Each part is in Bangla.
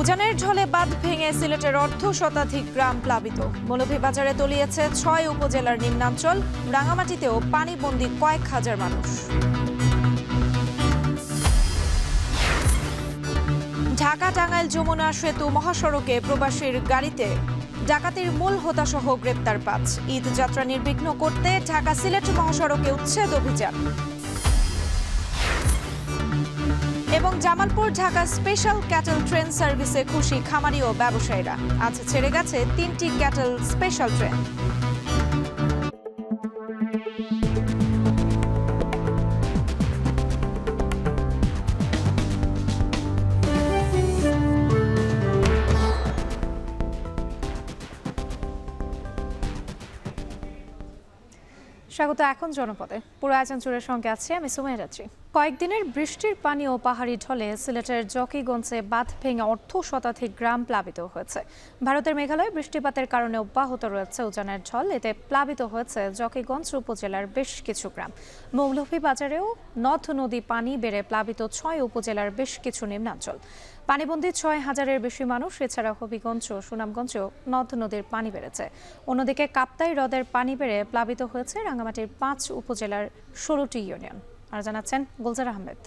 উজানের ঢলে বাঁধ ভেঙে সিলেটের অর্ধ শতাধিক গ্রাম প্লাবিত। মৌলভীবাজারে তলিয়েছে ৬ উপজেলার নিম্নাঞ্চল। রাঙামাটিতেও পানিবন্দী কয়েক হাজার মানুষ। ঢাকা টাঙ্গাইল যমুনা সেতু মহাসড়কে প্রবাসীর গাড়িতে ডাকাতির মূল হোতাসহ গ্রেপ্তার ৫। ঈদ যাত্রা নির্বিঘ্ন করতে ঢাকা সিলেট মহাসড়কে উচ্ছেদ অভিযান। এবং Jamalpur Dhaka special cattle train সার্ভিসে খুশি খামারি ও ব্যবসায়ীরা। আজ ছেড়ে গেছে ৩টি ক্যাটল স্পেশাল ট্রেন। স্বাগত এখন জনপদে। পুরো আয়োজন জুড়ে সঙ্গে আছে আমি সুমাইয়া যাত্রী। কয়েকদিনের বৃষ্টির পানি ও পাহাড়ি ঢলে সিলেটের জকিগঞ্জে বাঁধ ভেঙে অর্ধ শতাধিক গ্রাম প্লাবিত হয়েছে। ভারতের মেঘালয়ে বৃষ্টিপাতের কারণে অব্যাহত রয়েছে উজানের ঢল। এতে প্লাবিত হয়েছে জকিগঞ্জ উপজেলার বেশ কিছু গ্রাম। মৌলভীবাজারেও নদ নদী পানি বেড়ে প্লাবিত ৬ উপজেলার বেশ কিছু নিম্নাঞ্চল। পানিবন্দী ৬,০০০-এর বেশি মানুষ। এছাড়া হবিগঞ্জ ও সুনামগঞ্জেও নদ নদীর পানি বেড়েছে। অন্যদিকে কাপ্তাই হ্রদের পানি বেড়ে প্লাবিত হয়েছে রাঙ্গামাটির ৫ উপজেলার ১৬টি ইউনিয়ন। আর জানাচ্ছেন গুলজার আহমেদ।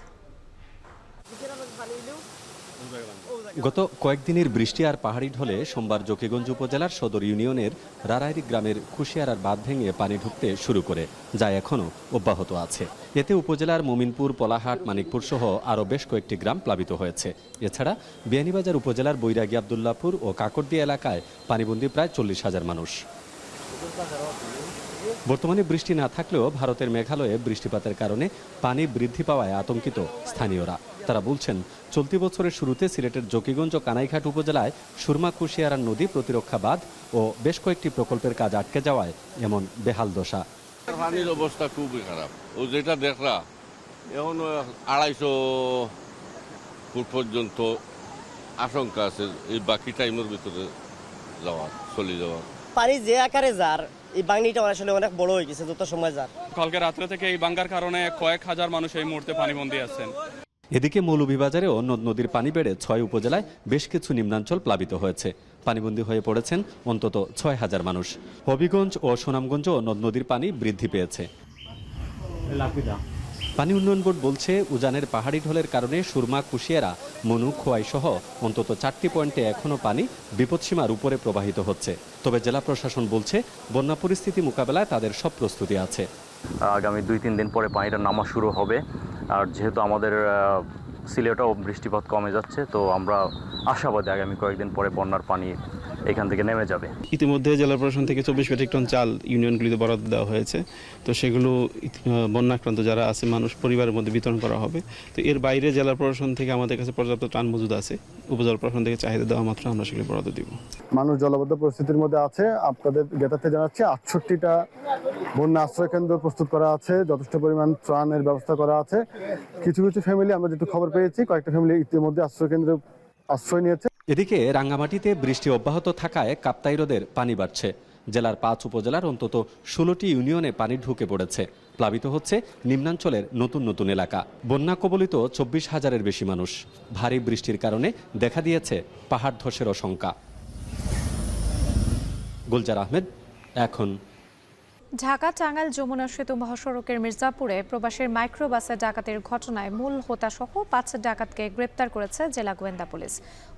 গত কয়েকদিনের বৃষ্টি আর পাহাড়ি ঢলে সোমবার জকিগঞ্জ উপজেলার সদর ইউনিয়নের রারাইরি গ্রামের খুশিয়ারার বাঁধ ভেঙে পানি ঢুকতে শুরু করে, যা এখনও অব্যাহত আছে। এতে উপজেলার মুমিনপুর, পলাহাট, মানিকপুর সহ আরও বেশ কয়েকটি গ্রাম প্লাবিত হয়েছে। এছাড়া বিয়ানীবাজার উপজেলার বৈরাগী, আবদুল্লাপুর ও কাকরদিয়া এলাকায় পানিবন্দী প্রায় ৪০,০০০ মানুষ। বর্তমানে বৃষ্টি না থাকলেও ভারতের মেঘালয়ে বৃষ্টিপাতের কারণে পানি বৃদ্ধি পাওয়ায় আতঙ্কিত স্থানীয়রা। তারা বলছেন, চলতি বছরের শুরুতে সিলেটের জকিগঞ্জ ও কানাইঘাট উপজেলায় সুরমা কুশিয়ারা নদী প্রতিরক্ষা বাঁধ ও বেশ কয়েকটি প্রকল্পের কাজ আটকে যাওয়ায় এমন বেহাল দশা। পানির অবস্থা খুবই খারাপ। ও যেটা দেখরা এখন ২৫০ ফুট পর্যন্ত আশঙ্কা আছে এই বাকি টাইমের ভিতরে চলে যাওয়ার। পানি যে আকারে যার এই বাংনিটা আসলে অনেক বড় হয়ে গেছে যত সময় যার। কালকে রাত্রে থেকে এই বাঙ্গার কারণে কয়েক হাজার মানুষ এই মুহূর্তে পানিবন্দী আছেন। এদিকে মৌলভীবাজারেও নদ নদীর পানি বেড়ে ৬ উপজেলায় বেশ কিছু নিম্নাঞ্চল প্লাবিত হয়েছে। পানিবন্দী হয়ে পড়েছেন অন্তত ৬,০০০ মানুষ। হবিগঞ্জ ও সুনামগঞ্জও নদ নদীর পানি বৃদ্ধি পেয়েছে। পানি উন্নয়ন বোর্ড বলছে, উজানের পাহাড়ি ঢলের কারণে সুরমা, কুশিয়ারা, মনু, খোয়াই সহ অন্তত ৪টি পয়েন্টে এখনও পানি বিপদসীমার উপরে প্রবাহিত হচ্ছে। তবে জেলা প্রশাসন বলছে, বন্যা পরিস্থিতি মোকাবেলায় তাদের সব প্রস্তুতি আছে। আগামী ২-৩ দিন পরে পানিটা নামা শুরু হবে। আর যেহেতু আমাদের সিলেটেও বৃষ্টিপাত কমে যাচ্ছে, তো আমরা আশাবাদী আগামী কয়েকদিন পরে বন্যার পানি এখান থেকে নেমে যাবে। ইতিমধ্যে জেলা প্রশাসন থেকে ২৪ মেট্রিক টন চাল ইউনিয়নগুলিতে বরাদ্দ দেওয়া হয়েছে। তো সেগুলো বন্যাক্রান্ত যারা আছে মানুষ পরিবারের মধ্যে বিতরণ করা হবে। তো এর বাইরে জেলা প্রশাসন থেকে আমাদের কাছে পর্যাপ্ত ত্রাণ মজুদ আছে। উপজেলা প্রশাসন থেকে চাহিদা দেওয়া মাত্র আমরা সেগুলি বরাদ্দ দিব। মানুষ জলবদ্ধ পরিস্থিতির মধ্যে আছে। আপনাদের জ্ঞাতার্থে জানাচ্ছি ৬৮টা বন্যা আশ্রয় কেন্দ্র প্রস্তুত করা আছে, যথেষ্ট পরিমাণ ত্রাণের ব্যবস্থা করা আছে। কিছু কিছু ফ্যামিলি, আমরা যেটু খবর পেয়েছি, কয়েকটা ফ্যামিলি ইতিমধ্যে আশ্রয় কেন্দ্রে আশ্রয় নিয়েছে। এদিকে রাঙ্গামাটিতে বৃষ্টি অব্যাহত থাকায় কাপ্তাই হ্রদের পানি বাড়ছে। জেলার ৫ উপজেলার অন্তত ১৬টি ইউনিয়নে পানি ঢুকে পড়েছে। প্লাবিত হচ্ছে নিম্নাঞ্চলের নতুন নতুন এলাকা। বন্যা কবলিত ২৪,০০০-এর বেশি মানুষ। ভারী বৃষ্টির কারণে দেখা দিয়েছে পাহাড় ধসের আশঙ্কা। গুলজার আহমেদ, এখন। ঢাকা টাঙ্গাইল যমুনা সেতু মহাসড়কের মির্জাপুরে প্রবাসীর মাইক্রোবাসে ডাকাতির ঘটনায় মূল হোতাসহ ৫ ডাকাতকে গ্রেপ্তার করেছে জেলা গোয়েন্দা পুলিশ।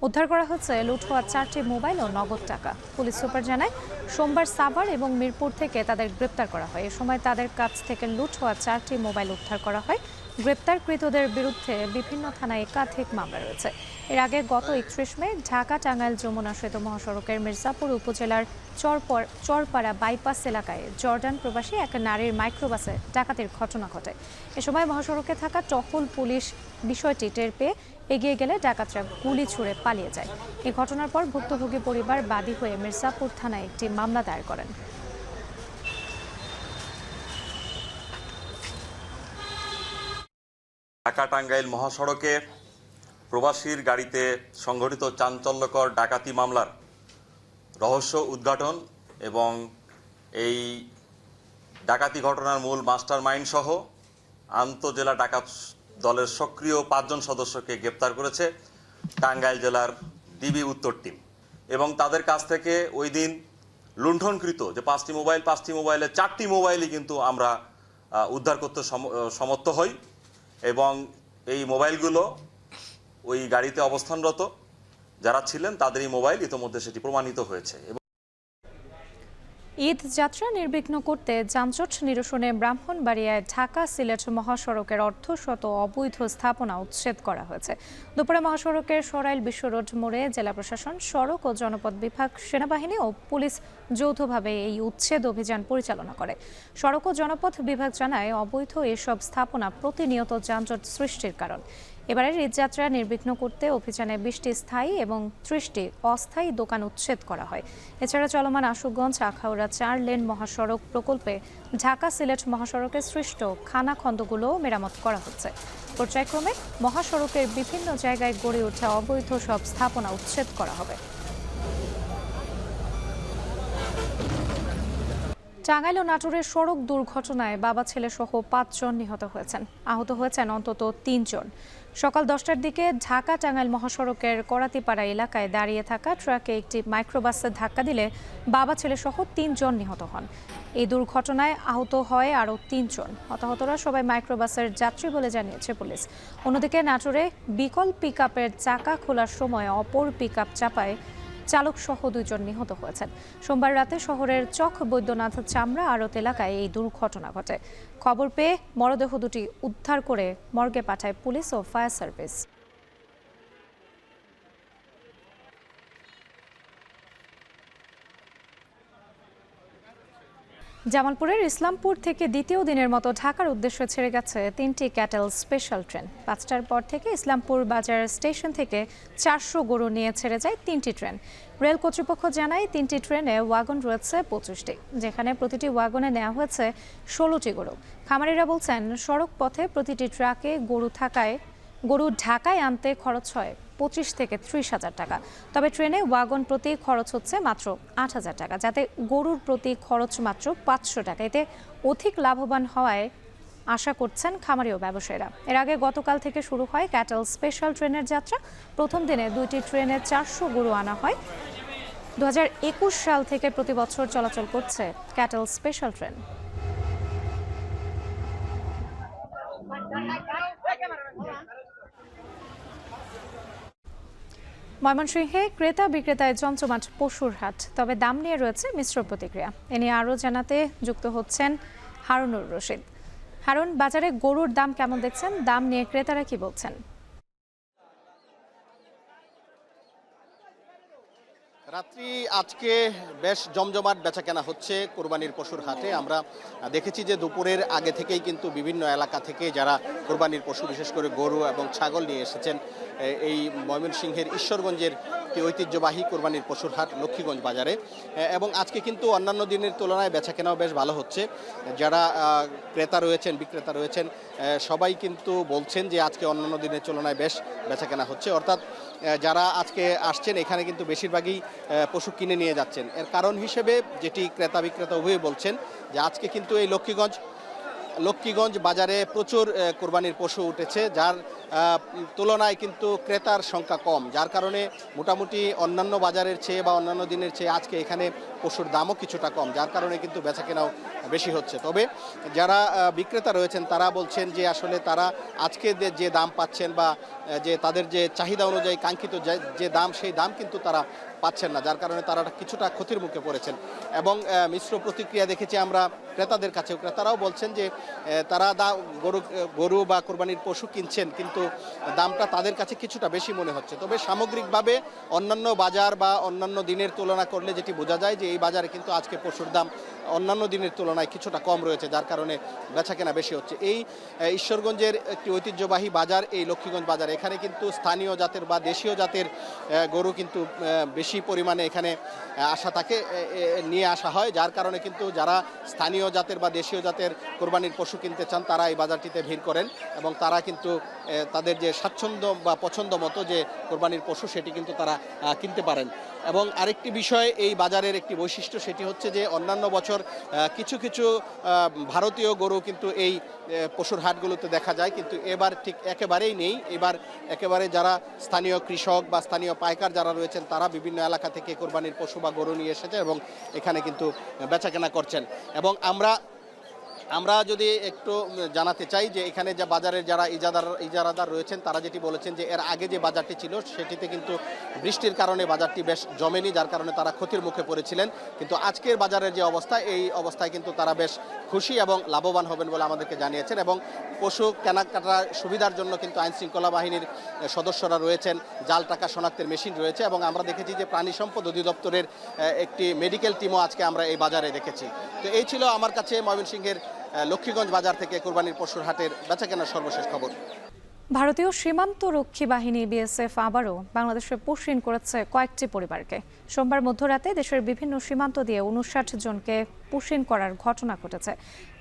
উদ্ধার করা হচ্ছে লুট হওয়া ৪টি মোবাইল ও নগদ টাকা। পুলিশ সুপার জানায়, সোমবার সাভার এবং মিরপুর থেকে তাদের গ্রেপ্তার করা হয়। এ সময় তাদের কাছ থেকে লুট হওয়া ৪টি মোবাইল উদ্ধার করা হয়। গ্রেপ্তারকৃতদের বিরুদ্ধে বিভিন্ন থানায় একাধিক মামলা রয়েছে। এর আগে গত ৩১ মে ঢাকা টাঙ্গাইল যমুনা সেতু মহাসড়কের মির্জাপুর উপজেলার চরপাড়া বাইপাস এলাকায় জর্ডান প্রবাসী এক নারীর মাইক্রোবাসে ডাকাতির ঘটনা ঘটে। এ সময় মহাসড়কে থাকা টহল পুলিশ বিষয়টি টের পেয়ে এগিয়ে গেলে ডাকাতরা গুলি ছুড়ে পালিয়ে যায়। এই ঘটনার পর ভুক্তভোগী পরিবার বাদী হয়ে মির্জাপুর থানায় একটি মামলা দায়ের করেন। ঢাকা টাঙ্গাইল মহাসড়কে প্রবাসীর গাড়িতে সংঘটিত চাঞ্চল্যকর ডাকাতি মামলার রহস্য উদ্ঘাটন এবং এই ডাকাতি ঘটনার মূল মাস্টারমাইন্ড সহ আন্তঃজেলা ডাকাত দলের সক্রিয় ৫ জন সদস্যকে গ্রেপ্তার করেছে টাঙ্গাইল জেলার ডিবি উত্তর টিম এবং তাদের কাছ থেকে ওই দিন লুণ্ঠনকৃত যে 5টি মোবাইলের 4টি মোবাইলই কিন্তু আমরা উদ্ধার করতে সমর্থ হই এবং এই মোবাইলগুলো ওই গাড়িতে অবস্থানরত যারা ছিলেন তাদেরই মোবাইল, ইতোমধ্যে সেটি প্রমাণিত হয়েছে। ঈদ যাত্রা নির্বিঘ্ন করতে যানজট নিরসনে ব্রাহ্মণবাড়িয়ায় ঢাকা সিলেট মহাসড়কের অর্ধশত অবৈধ স্থাপনা উচ্ছেদ করা হয়েছে। দুপুরে মহাসড়কের সরাইল বিশ্ব রোড মোড়ে জেলা প্রশাসন, সড়ক ও জনপথ বিভাগ, সেনাবাহিনী ও পুলিশ যৌথভাবে এই উচ্ছেদ অভিযান পরিচালনা করে। সড়ক ও জনপথ বিভাগ জানায়, অবৈধ এসব স্থাপনা প্রতিনিয়ত যানজট সৃষ্টির কারণ। এবারের ঈদযাত্রা নির্বিঘ্ন করতে অভিযানে 20টি স্থায়ী এবং 30টি অস্থায়ী দোকান উচ্ছেদ করা হয়। এছাড়া চলমান আশুগঞ্জ আখাউড়া 4 লেন মহাসড়ক প্রকল্পে ঢাকা সিলেট মহাসড়কে সৃষ্ট খানাখন্দগুলো মেরামত করা হচ্ছে। পর্যায়ক্রমে মহাসড়কের বিভিন্ন জায়গায় গড়ে ওঠা অবৈধ সব স্থাপনা উচ্ছেদ করা হবে। টাঙ্গাইল ও নাটোরের সড়ক দুর্ঘটনায় বাবা ছেলে সহ 5 জন নিহত হয়েছেন। আহত হয়েছেন অন্তত 3 জন। সকাল 10টার দিকে ঢাকা টাঙ্গাইল মহাসড়কের করাতিপাড়া এলাকায় দাঁড়িয়ে থাকা ট্রাকে একটি মাইক্রোবাসে ধাক্কা দিলে বাবা ছেলে সহ 3 জন নিহত হন। এই দুর্ঘটনায় আহত হয় আরও 3 জন। হতাহতরা সবাই মাইক্রোবাসের যাত্রী বলে জানিয়েছে পুলিশ। অন্যদিকে নাটোরে বিকল পিকআপের চাকা খোলার সময় অপর পিকআপ চাপায় চালক সহ 2 জন নিহত হয়েছেন। সোমবার রাতে শহরের চক বৈদ্যনাথ চামড়া আড়ত এলাকায় এই দুর্ঘটনা ঘটে। খবর পেয়ে মরদেহ দুটি উদ্ধার করে মর্গে পাঠায় পুলিশ ও ফায়ার সার্ভিস। জামালপুরের ইসলামপুর থেকে দ্বিতীয় দিনের মতো ঢাকার উদ্দেশ্যে ছেড়ে গেছে 3টি ক্যাটেল স্পেশাল ট্রেন। 5টার পর থেকে ইসলামপুর বাজার স্টেশন থেকে 400 গরু নিয়ে ছেড়ে যায় 3টি ট্রেন। রেল কর্তৃপক্ষ জানায় 3টি ট্রেনে ওয়াগন রয়েছে 25টি, যেখানে প্রতিটি ওয়াগনে নেওয়া হয়েছে 16টি গরু। খামারিরা বলছেন, সড়ক পথে প্রতিটি ট্রাকে গরু ঢাকায় আনতে খরচ হয় 25 থেকে 30 হাজার টাকা। তবে ট্রেনে ওয়াগন প্রতি খরচ হচ্ছে মাত্র 8 হাজার টাকা, যাতে গরুর প্রতি খরচ মাত্র 500 টাকা। এতে অধিক লাভবান হওয়ায় আশা করছেন খামারি ও ব্যবসায়ীরা। এর আগে গতকাল থেকে শুরু হয় ক্যাটেল স্পেশাল ট্রেনের যাত্রা। প্রথম দিনে 2টি ট্রেনে 400 গরু আনা হয়। 2021 সাল থেকে প্রতি বছর চলাচল করছে ক্যাটেল স্পেশাল ট্রেন। ময়মনসিংহে ক্রেতা বিক্রেতায় জমজমাট পশুর হাট, তবে দাম নিয়ে রয়েছে মিশ্র প্রতিক্রিয়া। এ নিয়ে আরও জানাতে যুক্ত হচ্ছেন হারুনুর রশিদ। হারুন, বাজারে গরুর দাম কেমন দেখছেন? দাম নিয়ে ক্রেতারা কি বলছেন? রাত্রি আজকে বেশ জমজমাট বেচাকেনা হচ্ছে কোরবানির পশুর হাটে। আমরা দেখেছি যে দুপুরের আগে থেকেই কিন্তু বিভিন্ন এলাকা থেকে যারা কোরবানির পশু, বিশেষ করে গরু এবং ছাগল নিয়ে এসেছেন এই ময়মনসিংহের ঈশ্বরগঞ্জের একটি ঐতিহ্যবাহী কোরবানির পশুর হাট লক্ষ্মীগঞ্জ বাজারে। এবং আজকে কিন্তু অন্যান্য দিনের তুলনায় বেচাকেনাও বেশ ভালো হচ্ছে। যারা ক্রেতা রয়েছেন, বিক্রেতা রয়েছেন, সবাই কিন্তু বলছেন যে আজকে অন্যান্য দিনের তুলনায় বেশ বেচাকেনা হচ্ছে। অর্থাৎ যারা আজকে আসছেন এখানে কিন্তু বেশিরভাগই পশু কিনে নিয়ে যাচ্ছেন। এর কারণ হিসেবে যেটি ক্রেতা বিক্রেতা উভয়ই বলছেন যে আজকে কিন্তু এই লক্ষ্মীগঞ্জ বাজারে প্রচুর কোরবানির পশু উঠেছে, যার তুলনায় কিন্তু ক্রেতার সংখ্যা কম, যার কারণে মোটামুটি অন্যান্য বাজারের চেয়ে বা অন্যান্য দিনের চেয়ে আজকে এখানে পশুর দামও কিছুটা কম, যার কারণে কিন্তু বেচাকেনাও বেশি হচ্ছে। তবে যারা বিক্রেতা রয়েছেন তারা বলছেন যে আসলে তারা আজকে যে দাম পাচ্ছেন বা যে তাদের যে চাহিদা অনুযায়ী কাঙ্ক্ষিত যে দাম, সেই দাম কিন্তু তারা পাচ্ছেন না, যার কারণে তারা কিছুটা ক্ষতির মুখে পড়েছেন। এবং মিশ্র প্রতিক্রিয়া দেখেছি আমরা ক্রেতাদের কাছেও। ক্রেতারাও বলছেন যে তারা গরু বা কোরবানির পশু কিনছেন, কিন্তু দামটা তাদের কাছে কিছুটা বেশি মনে হচ্ছে। তবে সামগ্রিকভাবে অন্যান্য বাজার বা অন্যান্য দিনের তুলনা করলে যেটি বোঝা যায় যে এই বাজারে কিন্তু আজকে পশুর দাম অন্যান্য দিনের তুলনায় কিছুটা কম রয়েছে, যার কারণে বেচাকেনা বেশি হচ্ছে। এই ঈশ্বরগঞ্জের একটি ঐতিহ্যবাহী বাজার এই লক্ষ্মীগঞ্জ বাজার, এখানে কিন্তু স্থানীয় জাতের বা দেশীয় জাতের গরু কিন্তু বেশি পরিমাণে এখানে নিয়ে আসা হয়, যার কারণে কিন্তু যারা স্থানীয় জাতের বা দেশীয় জাতের কোরবানির পশু কিনতে চান তারা এই বাজারটিতে ভিড় করেন এবং তারা কিন্তু তাদের যে স্বাচ্ছন্দ্য বা পছন্দ মতো যে কোরবানির পশু সেটি কিন্তু তারা কিনতে পারেন। এবং আরেকটি বিষয় এই বাজারের একটি বৈশিষ্ট্য, সেটি হচ্ছে যে অন্যান্য বছর বছর কিছু কিছু ভারতীয় গরু কিন্তু এই পশুর হাটগুলোতে দেখা যায়, কিন্তু এবার ঠিক একেবারেই নেই। এবার একেবারে যারা স্থানীয় কৃষক বা স্থানীয় পাইকার যারা রয়েছেন তারা বিভিন্ন এলাকা থেকে কোরবানির পশু বা গরু নিয়ে এসেছে এবং এখানে কিন্তু বেচাকেনা করছেন। এবং আমরা যদি একটু জানাতে চাই যে এখানে যে বাজারের যারা ইজারাদার রয়েছেন তারা যেটি বলেছেন যে এর আগে যে বাজারটি ছিল সেটিতে কিন্তু বৃষ্টির কারণে বাজারটি বেশ জমেনি, যার কারণে তারা ক্ষতির মুখে পড়েছিলেন। কিন্তু আজকের বাজারের যে অবস্থা, এই অবস্থায় কিন্তু তারা বেশ খুশি এবং লাভবান হবেন বলে আমাদেরকে জানিয়েছেন। এবং পশু কেনাকাটার সুবিধার জন্য কিন্তু আইনশৃঙ্খলা বাহিনীর সদস্যরা রয়েছেন, জাল টাকা শনাক্তের মেশিন রয়েছে এবং আমরা দেখেছি যে প্রাণী সম্পদ অধিদপ্তরের একটি মেডিকেল টিমও আজকে আমরা এই বাজারে দেখেছি। তো এই ছিল আমার কাছে ময়মনসিংহের লক্ষ্মীগঞ্জ বাজার থেকে কোরবানির পশুর হাটের বেচাকেনার সর্বশেষ খবর। ভারতীয় সীমান্ত রক্ষী বাহিনী বিএসএফ আবারও বাংলাদেশে পুশিন করেছে কয়েকটি পরিবারকে। সোমবার মধ্যরাতে দেশের বিভিন্ন সীমান্ত দিয়ে 59 জনকে পুশিন করার ঘটনা ঘটেছে।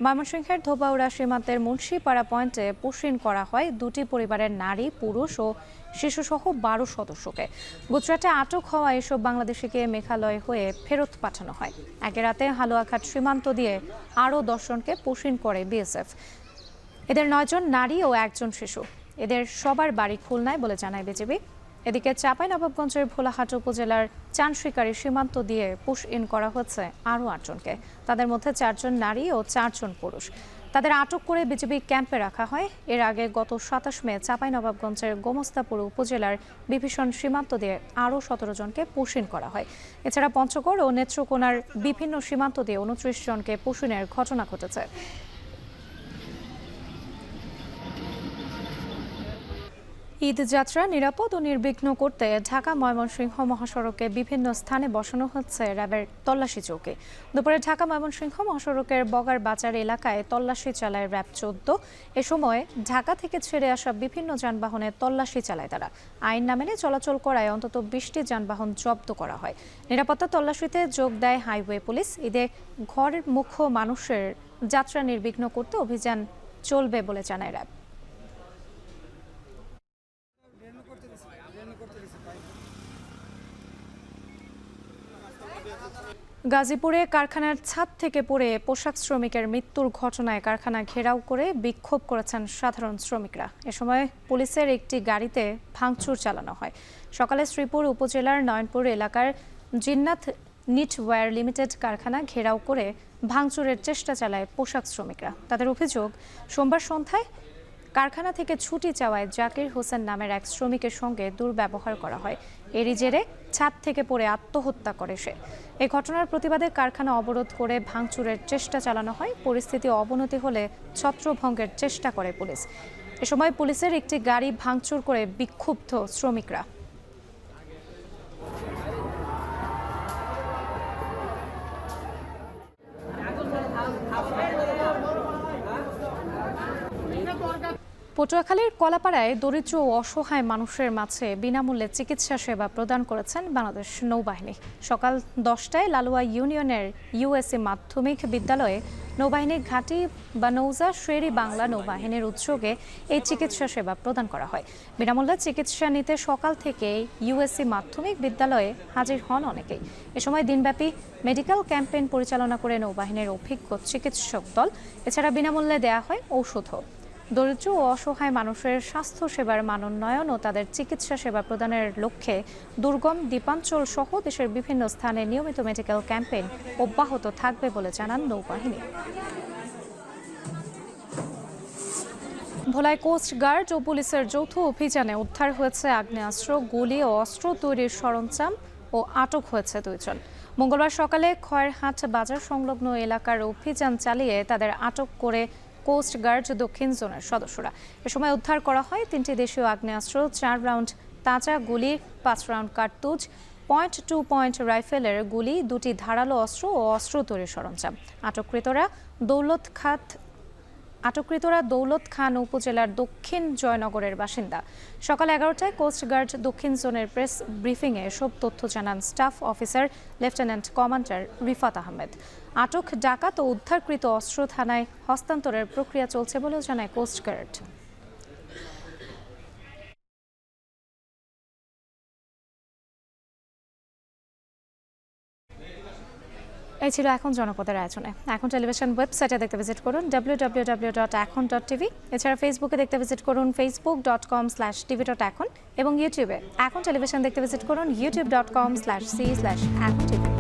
ময়মনসিংহের ধোবাউড়া সীমান্তের মুন্সিপাড়া পয়েন্টে পুশিন করা হয় দুটি পরিবারের নারী, পুরুষ ও শিশুসহ 12 সদস্যকে। গুজরাটে আটক হওয়া এসব বাংলাদেশিকে মেঘালয় হয়ে ফেরত পাঠানো হয়। আগের রাতে হালুয়াঘাট সীমান্ত দিয়ে আরও 10 জনকে পুশিন করে বিএসএফ। এদের 9 জন নারী ও 1 জন শিশু। এদের সবার বাড়ি খুলনায় বলে জানায় বিজিবি। এদিকে চাঁপাইনবাবগঞ্জের ভোলাহাট উপজেলার চানশিকারি সীমান্ত দিয়ে পুশ ইন করা হচ্ছে আরও 8 জনকে। তাদের মধ্যে 4 জন নারী ও 4 জন পুরুষ। তাদের আটক করে বিজিবি ক্যাম্পে রাখা হয়। এর আগে গত 27 মে চাঁপাইনবাবগঞ্জের গোমস্তাপুর উপজেলার বিভীষণ সীমান্ত দিয়ে আরও 17 জনকে পুশ ইন করা হয়। এছাড়া পঞ্চগড় ও নেত্রকোনার বিভিন্ন সীমান্ত দিয়ে 29 জনকে পুশ ইনের ঘটনা ঘটেছে। ঈদ যাত্রা নিরাপদ ও নির্বিঘ্ন করতে ঢাকা ময়মনসিংহ মহাসড়কে বিভিন্ন স্থানে বসানো হচ্ছে র্যাবের তল্লাশি চৌকি। দুপুরে ঢাকা ময়মনসিংহ মহাসড়কের বগার বাজার এলাকায় তল্লাশি চালায় র্যাব 14। এ সময় ঢাকা থেকে ছেড়ে আসা বিভিন্ন যানবাহনে তল্লাশি চালায় তারা। আইন না মেনে চলাচল করায় অন্তত 20টি যানবাহন জব্দ করা হয়। নিরাপত্তা তল্লাশিতে যোগ দেয় হাইওয়ে পুলিশ। ঈদে ঘরের মুখ্য মানুষের যাত্রা নির্বিঘ্ন করতে অভিযান চলবে বলে জানায় র্যাব। গাজীপুরে কারখানার ছাদ থেকে পড়ে পোশাক শ্রমিকের মৃত্যুর ঘটনায় কারখানা ঘেরাও করে বিক্ষোভ করেছেন সাধারণ শ্রমিকরা। এ সময় পুলিশের একটি গাড়িতে ভাঙচুর চালানো হয়। সকালে শ্রীপুর উপজেলার নয়নপুর এলাকার জিন্নাত নিটওয়্যার লিমিটেড কারখানা ঘেরাও করে ভাঙচুরের চেষ্টা চালায় পোশাক শ্রমিকরা। তাদের অভিযোগ, সোমবার সন্ধ্যায় কারখানা থেকে ছুটি চাওয়ায় জাকির হোসেন নামের এক শ্রমিকের সঙ্গে দুর্ব্যবহার করা হয়। এরই জেরে ছাদ থেকে পড়ে আত্মহত্যা করে সে। এই ঘটনার প্রতিবাদে কারখানা অবরোধ করে ভাঙচুরের চেষ্টা চালানো হয়। পরিস্থিতি অবনতি হলে ছত্রভঙ্গের চেষ্টা করে পুলিশ। এ সময় পুলিশের একটি গাড়ি ভাঙচুর করে বিক্ষুব্ধ শ্রমিকরা। পটুয়াখালীর কলাপাড়ায় দরিদ্র ও অসহায় মানুষের মাঝে বিনামূল্যে চিকিৎসা সেবা প্রদান করেছেন বাংলাদেশ নৌবাহিনী। সকাল 10টায় লালুয়া ইউনিয়নের ইউএসসি মাধ্যমিক বিদ্যালয়ে নৌবাহিনী ঘাঁটি বা নৌজা শেরি বাংলা নৌবাহিনীর উদ্যোগে এই চিকিৎসা সেবা প্রদান করা হয়। বিনামূল্যে চিকিৎসা নিতে সকাল থেকে ইউএসসি মাধ্যমিক বিদ্যালয়ে হাজির হন অনেকেই। এ সময় দিনব্যাপী মেডিকেল ক্যাম্পেইন পরিচালনা করে নৌবাহিনীর অভিজ্ঞ চিকিৎসক দল। এছাড়া বিনামূল্যে দেয়া হয় ঔষধও। দরিদ্র ও অসহায় মানুষের স্বাস্থ্য সেবার মানোন্নয়ন ও তাদের চিকিৎসা সেবা প্রদানের লক্ষ্যে দুর্গম দ্বীপাঞ্চল সহ দেশের বিভিন্ন স্থানে নিয়মিত মেডিকেল ক্যাম্পেইন অব্যাহত থাকবে বলে জানান নৌবাহিনী। ভোলায় কোস্ট গার্ড ও পুলিশের যৌথ অভিযানে উদ্ধার হয়েছে আগ্নেয়াস্ত্র, গুলি ও অস্ত্র তৈরির সরঞ্জাম ও আটক হয়েছে 2 জন। মঙ্গলবার সকালে খয়েরহাট বাজার সংলগ্ন এলাকার অভিযান চালিয়ে তাদের আটক করে কোস্ট গার্ড দক্ষিণ জোনের সদস্যরা। এ সময় উদ্ধার করা হয় 3টি দেশীয় আগ্নেয়াস্ত্র, 4 রাউন্ড তাজা গুলি, 5 রাউন্ড কার্তুজ, .2 রাইফেলের গুলি, 2টি ধারালো অস্ত্র ও অস্ত্র তৈরির সরঞ্জাম। আটককৃতরা দৌলত খান উপজেলার দক্ষিণ জয়নগরের বাসিন্দা। সকাল 11টায় কোস্টগার্ড দক্ষিণ জোনের প্রেস ব্রিফিংয়ে এসব তথ্য জানান staff officer lieutenant commander Rifat Ahmed. আটক ডাকাত ও উদ্ধারকৃত অস্ত্র থানায় হস্তান্তরের প্রক্রিয়া চলছে বলেও জানায় কোস্টগার্ড। এই ছিল এখন জনপদের আয়োজনে। এখন টেলিভিশন ওয়েবসাইটে দেখতে ভিজিট করুন www.এখন.tv। এছাড়া ফেসবুকে দেখতে ভিজিট করুন facebook.com/tv.এখন এবং ইউটিউবে এখন টেলিভিশন দেখতে ভিজিট করুন youtube.com/c/এখন tv।